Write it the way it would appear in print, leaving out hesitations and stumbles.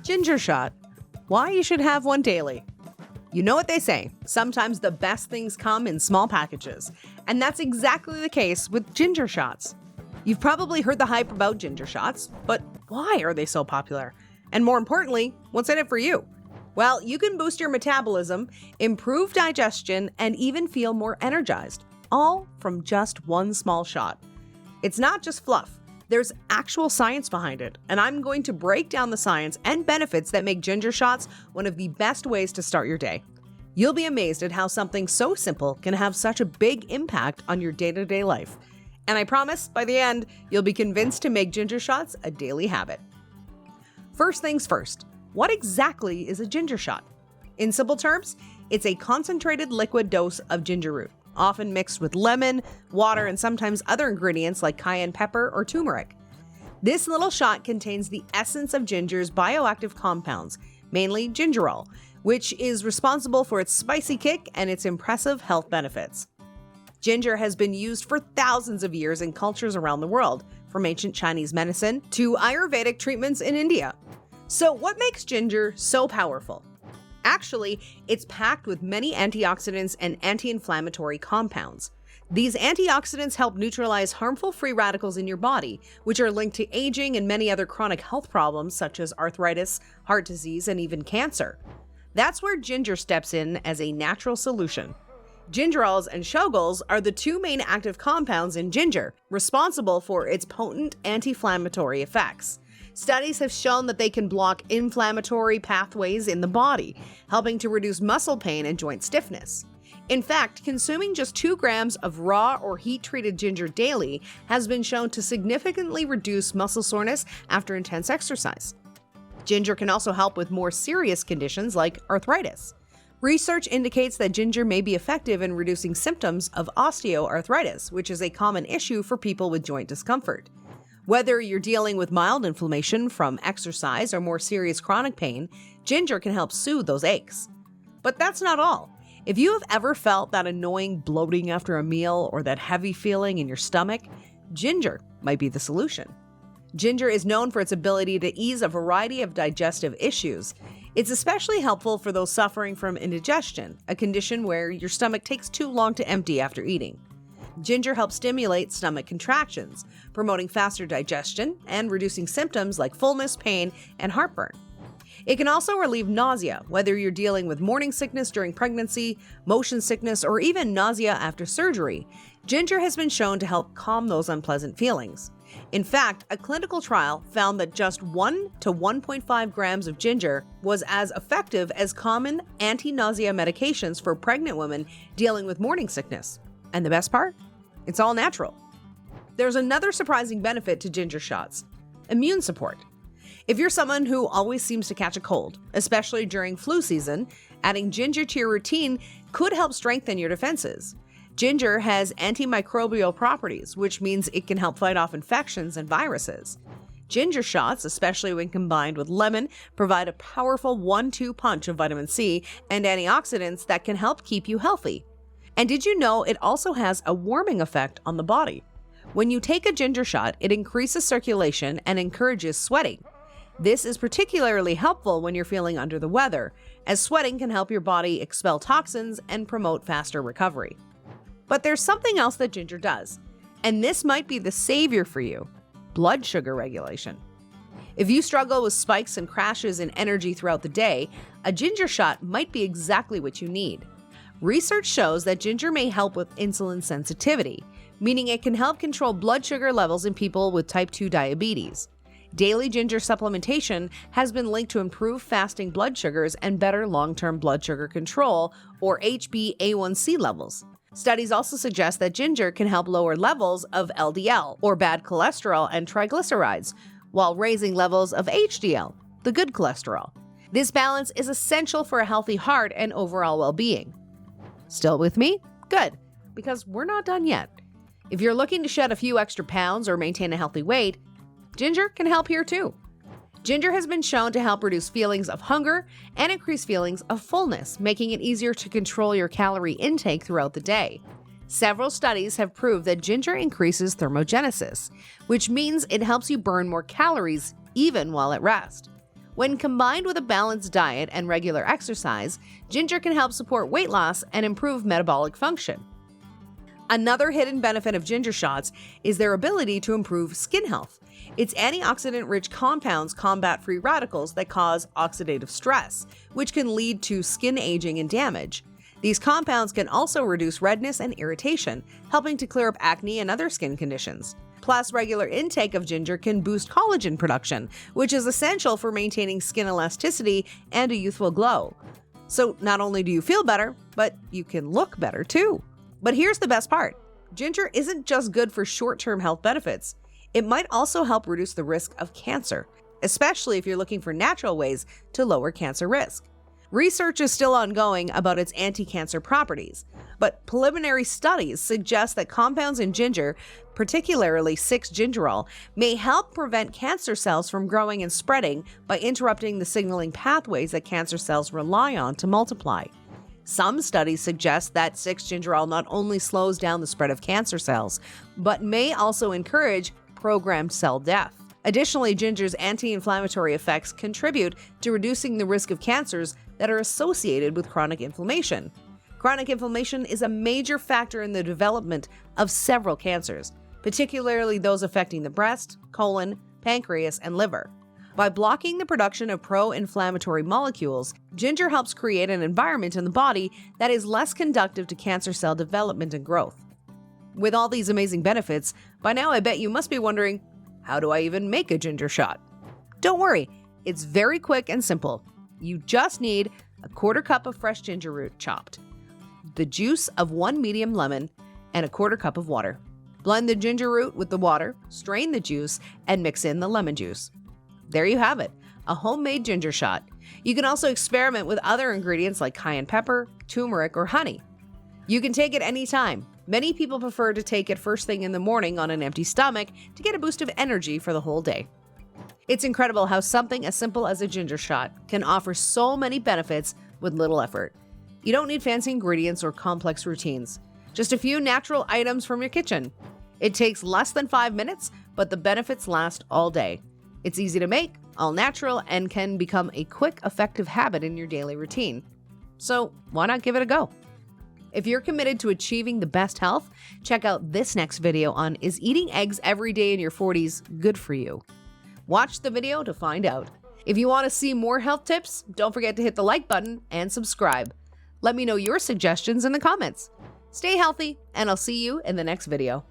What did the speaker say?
Ginger shot. Why you should have one daily. You know what they say, sometimes the best things come in small packages. And that's exactly the case with ginger shots. You've probably heard the hype about ginger shots, but why are they so popular? And more importantly, what's in it for you? Well, you can boost your metabolism, improve digestion, and even feel more energized, all from just one small shot. It's not just fluff. There's actual science behind it, and I'm going to break down the science and benefits that make ginger shots one of the best ways to start your day. You'll be amazed at how something so simple can have such a big impact on your day-to-day life. And I promise, by the end, you'll be convinced to make ginger shots a daily habit. First things first, what exactly is a ginger shot? In simple terms, it's a concentrated liquid dose of ginger root, often mixed with lemon, water, and sometimes other ingredients like cayenne pepper or turmeric. This little shot contains the essence of ginger's bioactive compounds, mainly gingerol, which is responsible for its spicy kick and its impressive health benefits. Ginger has been used for thousands of years in cultures around the world, from ancient Chinese medicine to Ayurvedic treatments in India. So what makes ginger so powerful? Actually, it's packed with many antioxidants and anti-inflammatory compounds. These antioxidants help neutralize harmful free radicals in your body, which are linked to aging and many other chronic health problems such as arthritis, heart disease, and even cancer. That's where ginger steps in as a natural solution. Gingerols and shogols are the two main active compounds in ginger, responsible for its potent anti-inflammatory effects. Studies have shown that they can block inflammatory pathways in the body, helping to reduce muscle pain and joint stiffness. In fact, consuming just 2 grams of raw or heat-treated ginger daily has been shown to significantly reduce muscle soreness after intense exercise. Ginger can also help with more serious conditions like arthritis. Research indicates that ginger may be effective in reducing symptoms of osteoarthritis, which is a common issue for people with joint discomfort. Whether you're dealing with mild inflammation from exercise or more serious chronic pain, ginger can help soothe those aches. But that's not all. If you have ever felt that annoying bloating after a meal or that heavy feeling in your stomach, ginger might be the solution. Ginger is known for its ability to ease a variety of digestive issues. It's especially helpful for those suffering from indigestion, a condition where your stomach takes too long to empty after eating. Ginger helps stimulate stomach contractions, promoting faster digestion and reducing symptoms like fullness, pain, and heartburn. It can also relieve nausea, whether you're dealing with morning sickness during pregnancy, motion sickness, or even nausea after surgery. Ginger has been shown to help calm those unpleasant feelings. In fact, a clinical trial found that just 1 to 1.5 grams of ginger was as effective as common anti-nausea medications for pregnant women dealing with morning sickness. And the best part? It's all natural. There's another surprising benefit to ginger shots: immune support. If you're someone who always seems to catch a cold, especially during flu season, adding ginger to your routine could help strengthen your defenses. Ginger has antimicrobial properties, which means it can help fight off infections and viruses. Ginger shots, especially when combined with lemon, provide a powerful 1-2 punch of vitamin C and antioxidants that can help keep you healthy. And did you know it also has a warming effect on the body? When you take a ginger shot, it increases circulation and encourages sweating. This is particularly helpful when you're feeling under the weather, as sweating can help your body expel toxins and promote faster recovery. But there's something else that ginger does, and this might be the savior for you: blood sugar regulation. If you struggle with spikes and crashes in energy throughout the day, a ginger shot might be exactly what you need. Research shows that ginger may help with insulin sensitivity, meaning it can help control blood sugar levels in people with type 2 diabetes. Daily ginger supplementation has been linked to improved fasting blood sugars and better long-term blood sugar control, or HbA1c levels. Studies also suggest that ginger can help lower levels of LDL, or bad cholesterol, and triglycerides, while raising levels of HDL, the good cholesterol. This balance is essential for a healthy heart and overall well-being. Still with me? Good, because we're not done yet. If you're looking to shed a few extra pounds or maintain a healthy weight, ginger can help here too. Ginger has been shown to help reduce feelings of hunger and increase feelings of fullness, making it easier to control your calorie intake throughout the day. Several studies have proved that ginger increases thermogenesis, which means it helps you burn more calories even while at rest. When combined with a balanced diet and regular exercise, ginger can help support weight loss and improve metabolic function. Another hidden benefit of ginger shots is their ability to improve skin health. Its antioxidant-rich compounds combat free radicals that cause oxidative stress, which can lead to skin aging and damage. These compounds can also reduce redness and irritation, helping to clear up acne and other skin conditions. Plus, regular intake of ginger can boost collagen production, which is essential for maintaining skin elasticity and a youthful glow. So not only do you feel better, but you can look better too. But here's the best part. Ginger isn't just good for short-term health benefits. It might also help reduce the risk of cancer, especially if you're looking for natural ways to lower cancer risk. Research is still ongoing about its anti-cancer properties, but preliminary studies suggest that compounds in ginger, particularly 6-gingerol, may help prevent cancer cells from growing and spreading by interrupting the signaling pathways that cancer cells rely on to multiply. Some studies suggest that 6-gingerol not only slows down the spread of cancer cells, but may also encourage programmed cell death. Additionally, ginger's anti-inflammatory effects contribute to reducing the risk of cancers that are associated with chronic inflammation. Chronic inflammation is a major factor in the development of several cancers, particularly those affecting the breast, colon, pancreas, and liver. By blocking the production of pro-inflammatory molecules, ginger helps create an environment in the body that is less conducive to cancer cell development and growth. With all these amazing benefits, by now I bet you must be wondering, how do I even make a ginger shot? Don't worry, it's very quick and simple. You just need a 1/4 cup of fresh ginger root chopped, the juice of 1 medium lemon, and a 1/4 cup of water. Blend the ginger root with the water, strain the juice, and mix in the lemon juice. There you have it, a homemade ginger shot. You can also experiment with other ingredients like cayenne pepper, turmeric, or honey. You can take it anytime. Many people prefer to take it first thing in the morning on an empty stomach to get a boost of energy for the whole day. It's incredible how something as simple as a ginger shot can offer so many benefits with little effort. You don't need fancy ingredients or complex routines, just a few natural items from your kitchen. It takes less than 5 minutes, but the benefits last all day. It's easy to make, all natural, and can become a quick, effective habit in your daily routine. So why not give it a go? If you're committed to achieving the best health, check out this next video on Is Eating Eggs Every Day in Your 40s Good For You? Watch the video to find out. If you want to see more health tips, don't forget to hit the like button and subscribe. Let me know your suggestions in the comments. Stay healthy, and I'll see you in the next video.